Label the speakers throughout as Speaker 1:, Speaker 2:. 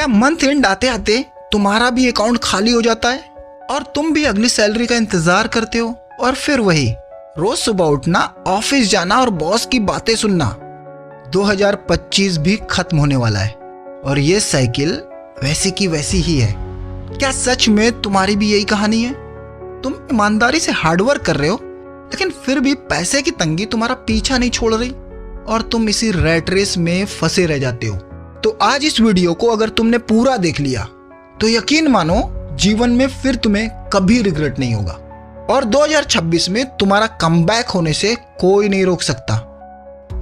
Speaker 1: क्या month and आते आते तुम्हारा भी अकाउंट खाली हो जाता है और तुम भी अगली सैलरी का इंतजार करते हो? और फिर वही रोज सुबह उठना, ऑफिस जाना और बॉस की बातें सुनना। 2025 भी खत्म होने वाला है और ये साइकिल वैसी की वैसी ही है। क्या सच में तुम्हारी भी यही कहानी है? तुम ईमानदारी से हार्डवर्क कर रहे हो, लेकिन फिर भी पैसे की तंगी तुम्हारा पीछा नहीं छोड़ रही और तुम इसी रैट रेस में फंसे रह जाते हो। तो आज इस वीडियो को अगर तुमने पूरा देख लिया तो यकीन मानो जीवन में फिर तुम्हें कभी रिग्रेट नहीं होगा और 2026 में तुम्हारा कमबैक होने से कोई नहीं रोक सकता।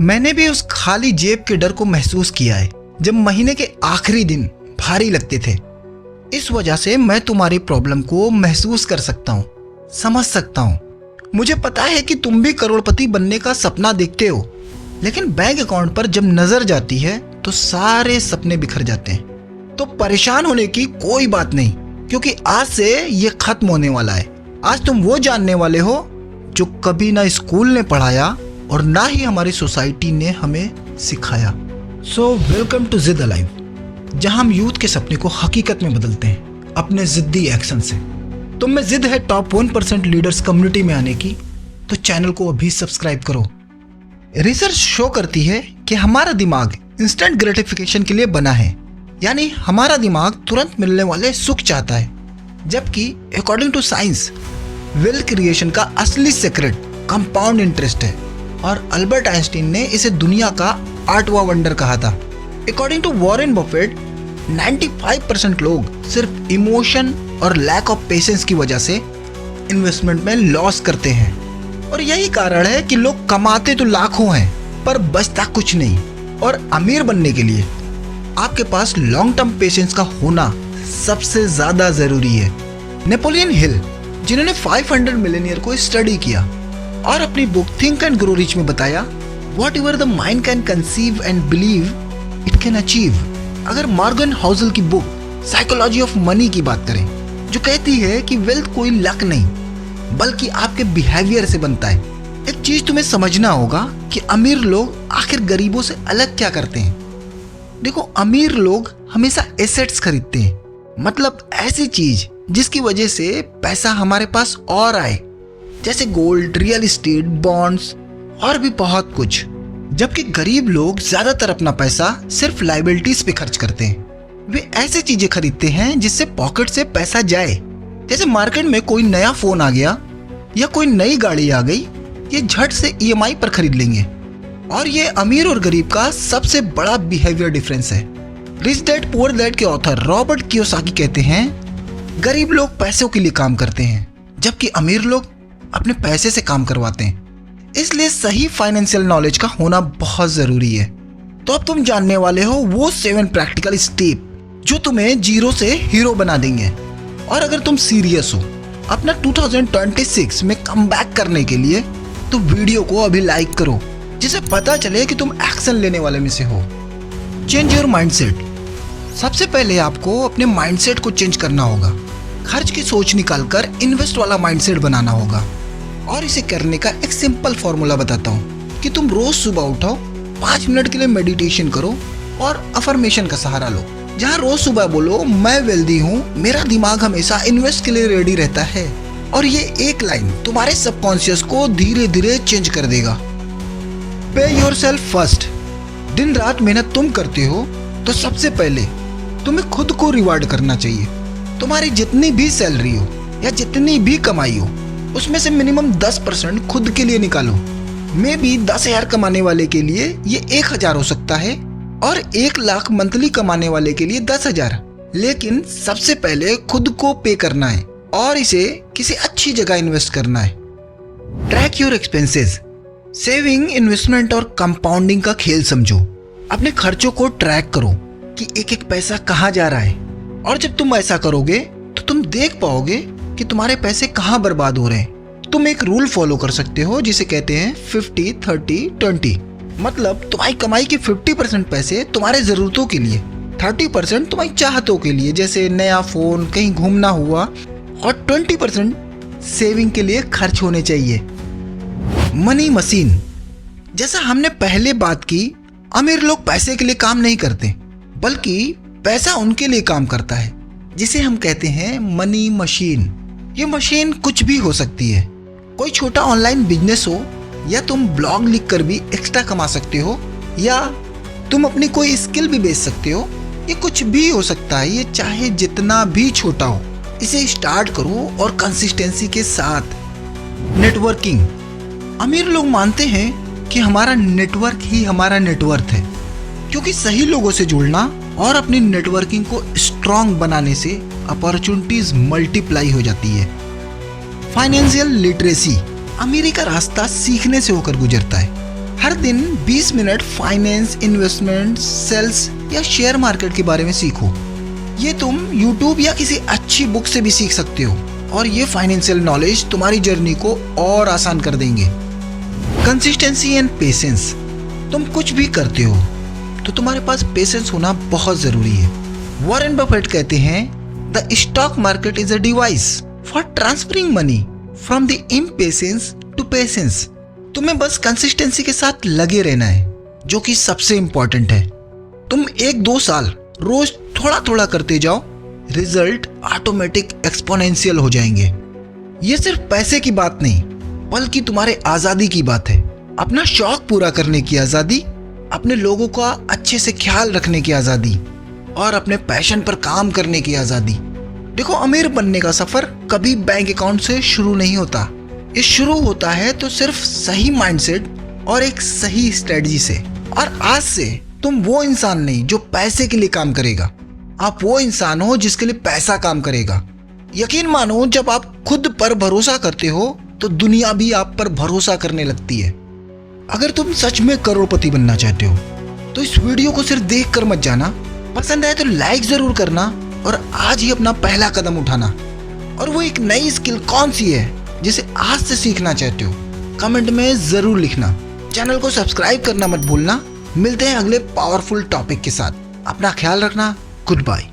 Speaker 1: मैंने भी उस खाली जेब के डर को महसूस किया है जब महीने के आखिरी दिन भारी लगते थे। इस वजह से मैं तुम्हारी प्रॉब्लम को महसूस कर सकता हूँ, समझ सकता हूँ। मुझे पता है कि तुम भी करोड़पति बनने का सपना देखते हो, लेकिन बैंक अकाउंट पर जब नजर जाती है तो सारे सपने बिखर जाते हैं। तो परेशान होने की कोई बात नहीं, क्योंकि आज से ये खत्म होने वाला है। आज तुम वो जानने वाले हो जो कभी ना स्कूल ने पढ़ाया और ना ही हमारी सोसाइटी ने हमें सिखाया। सो वेलकम टू जिद अलाइव, जहां हम यूथ के सपने को हकीकत में बदलते हैं अपने जिद्दी एक्शन से। तुम में जिद है टॉप 1% लीडर्स कम्युनिटी में आने की, तो चैनल को अभी सब्सक्राइब करो। रिसर्च शो करती है कि हमारा दिमाग इंस्टेंट ग्रेटिफिकेशन के लिए बना है, यानी हमारा दिमाग तुरंत मिलने वाले सुख चाहता है, जबकि according to science wealth creation का असली सीक्रेट कंपाउंड इंटरेस्ट है और अल्बर्ट आइंस्टीन ने इसे दुनिया का 8वां वंडर कहा था। अकॉर्डिंग टू वॉरेन बफेट 95% लोग सिर्फ इमोशन और लैक ऑफ पेशेंस की वजह से इन्वेस्टमेंट में लॉस करते हैं और यही कारण है कि लोग कमाते तो लाखों हैं पर बचता कुछ नहीं। और अमीर बनने के लिए आपके पास लॉन्ग टर्म पेशेंस का होना सबसे ज्यादा जरूरी है। नेपोलियन हिल, जिन्होंने 500 मिलियनियर को स्टडी किया और अपनी book think and grow rich में बताया, what ever the mind can conceive and believe it can achieve. अगर मॉर्गन हाउसल की बुक साइकोलॉजी ऑफ मनी की बात करें, जो कहती है कि वेल्थ कोई लक नहीं बल्कि आपके बिहेवियर से बनता है। एक चीज तुम्हें समझना होगा कि अमीर लोग आखिर गरीबों से अलग क्या करते हैं। देखो, अमीर लोग हमेशा एसेट्स खरीदते हैं, मतलब ऐसी चीज जिसकी वजह से पैसा हमारे पास और आए, जैसे गोल्ड, रियल एस्टेट, बॉन्ड्स और भी बहुत कुछ। जबकि गरीब लोग ज्यादातर अपना पैसा सिर्फ लायबिलिटीज पे खर्च करते हैं। वे ऐसी चीजें खरीदते हैं जिससे पॉकेट से पैसा जाए, जैसे मार्केट में कोई नया फोन आ गया या कोई नई गाड़ी आ गई, ये झट से EMI पर खरीद लेंगे। और ये अमीर और गरीब का सबसे बड़ा बिहेवियर डिफरेंस है। रिच डैड पुअर डैड के ऑथर रॉबर्ट कियोसाकी कहते हैं, गरीब लोग पैसों के लिए काम करते हैं जबकि अमीर लोग अपने पैसे से काम करवाते हैं। इसलिए सही फाइनेंशियल नॉलेज का होना बहुत जरूरी है। तो अब तुम जानने वाले हो वो 7 प्रैक्टिकल स्टेप जो तुम्हें जीरो से हीरो बना देंगे। और अगर तुम सीरियस हो अपना 2026 में कमबैक करने के लिए, तो वीडियो को अभी लाइक करो, जिससे पता चले कि तुम एक्शन लेने वाले में से हो। Change your mindset. सबसे पहले आपको अपने माइंडसेट को चेंज करना होगा। खर्च की सोच निकालकर इन्वेस्ट वाला माइंडसेट बनाना होगा। और इसे करने का एक सिंपल फॉर्मूला बताता हूँ कि तुम रोज सुबह उठो, 5 मिनट के लिए मेडिटेशन करो और अफर्मेशन का सहारा लो, जहाँ रोज सुबह बोलो, मैं वेल्दी हूँ, मेरा दिमाग हमेशा इन्वेस्ट के लिए रेडी रहता है। और ये एक लाइन तुम्हारे सबकॉन्शियस को धीरे धीरे चेंज कर देगा। पे योरसेल्फ फर्स्ट। दिन रात मेहनत तुम करते हो तो सबसे पहले तुम्हें खुद को रिवार्ड करना चाहिए। तुम्हारी जितनी भी सैलरी हो या जितनी भी कमाई हो, उसमें से मिनिमम 10% खुद के लिए निकालो। मे भी 10,000 कमाने वाले के लिए ये 1,000 हो सकता है और 1 लाख मंथली कमाने वाले के लिए 10,000। लेकिन सबसे पहले खुद को पे करना है और इसे किसी अच्छी जगह इन्वेस्ट करना है। Track your expenses. Saving, investment और कंपाउंडिंग का खेल समझो। अपने खर्चों को ट्रैक करो कि एक एक पैसा कहाँ जा रहा है। और जब तुम ऐसा करोगे तो तुम देख पाओगे कि तुम्हारे पैसे कहाँ बर्बाद हो रहे हैं। तुम एक रूल फॉलो कर सकते हो जिसे कहते हैं 50-30-20। मतलब तुम्हारी कमाई के 50% पैसे तुम्हारे जरूरतों के लिए, 30% तुम्हारी चाहतों के लिए, जैसे नया फोन, कहीं घूमना हुआ, और 20% सेविंग के लिए खर्च होने चाहिए। Money machine. जैसा हमने पहले बात की, अमीर लोग पैसे के लिए काम नहीं करते बल्कि पैसा उनके लिए काम करता है, जिसे हम कहते हैं मनी मशीन। ये मशीन कुछ भी हो सकती है, कोई छोटा ऑनलाइन बिजनेस हो, या तुम ब्लॉग लिखकर भी एक्स्ट्रा कमा सकते हो, या तुम अपनी कोई स्किल भी बेच सकते हो। ये कुछ भी हो सकता है, ये चाहे जितना भी छोटा हो। इसे स्टार्ट करो और कंसिस्टेंसी के साथ। नेटवर्किंग। अमीर लोग मानते हैं कि हमारा नेटवर्क ही हमारा नेटवर्थ है, क्योंकि सही लोगों से जुड़ना और अपनी नेटवर्किंग को स्ट्रॉन्ग बनाने से अपॉर्चुनिटीज मल्टीप्लाई हो जाती है। Financial literacy. अमीरी का रास्ता सीखने से होकर गुजरता है। हर दिन 20 मिनट फाइनेंस, इन्वेस्टमेंट, सेल्स या शेयर मार्केट के बारे में सीखो। ये तुम YouTube या किसी अच्छी बुक से भी सीख सकते हो, और ये फाइनेंशियल नॉलेज तुम्हारी जर्नी को और आसान कर देंगे। Consistency and patience. तुम कुछ भी करते हो तो तुम्हारे पास पेशेंस होना बहुत जरूरी है। वॉरेन बफेट कहते हैं, the stock market is a device for transferring money from the impatience to patience. तुम्हें बस कंसिस्टेंसी के साथ लगे रहना है, जो कि सबसे इंपॉर्टेंट है। तुम 1-2 साल रोज थोड़ा थोड़ा करते जाओ, रिजल्ट ऑटोमेटिक एक्सपोनेंशियल हो जाएंगे। ये सिर्फ पैसे की बात नहीं, बल्कि तुम्हारे आज़ादी की बात है। अपना शौक पूरा करने की आज़ादी, अपने लोगों का अच्छे से ख्याल रखने की आज़ादी, और अपने पैशन पर काम करने की आज़ादी। देखो, अमीर बनने का सफ़र कभी बैंक अकाउंट से शुरू नहीं होता। ये शुरू होता है तो सिर्फ सही माइंडसेट और एक सही स्ट्रेटजी से। और आज से तुम वो इंसान नहीं जो पैसे के लिए काम करेगा, आप वो इंसान हो जिसके लिए पैसा काम करेगा। यकीन मानो, जब आप खुद पर भरोसा करते हो तो दुनिया भी आप पर भरोसा करने लगती है। अगर तुम सच में करोड़पति बनना चाहते हो तो इस वीडियो को सिर्फ देख कर मत जाना, पसंद आए तो लाइक जरूर करना, और आज ही अपना पहला कदम उठाना। और वो एक नई स्किल कौन सी है जिसे आज से सीखना चाहते हो, कमेंट में जरूर लिखना। चैनल को सब्सक्राइब करना मत भूलना। मिलते हैं अगले पावरफुल टॉपिक के साथ। अपना ख्याल रखना। Good bye.